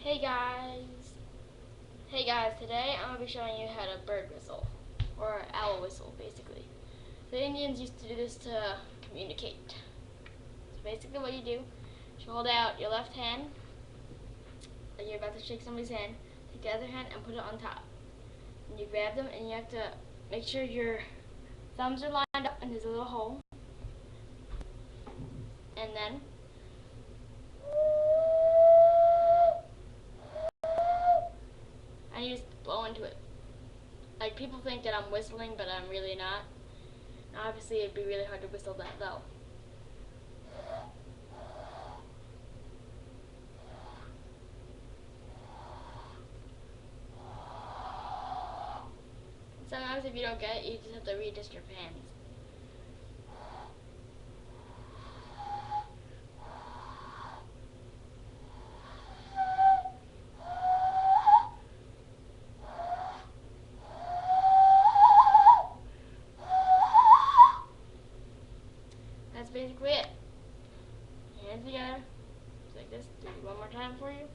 Hey guys! Hey guys, today I'm going to be showing you how to bird whistle, or owl whistle basically. The Indians used to do this to communicate. So basically what you do is you hold out your left hand, like you're about to shake somebody's hand, take the other hand and put it on top. And you grab them and you have to make sure your thumbs are lined up and there's a little hole. And then you just blow into it. Like people think that I'm whistling, but I'm really not. And obviously it'd be really hard to whistle that low. Sometimes if you don't get it, you just have to readjust your hands. That's basically it. Hands together, just like this. Do it one more time for you.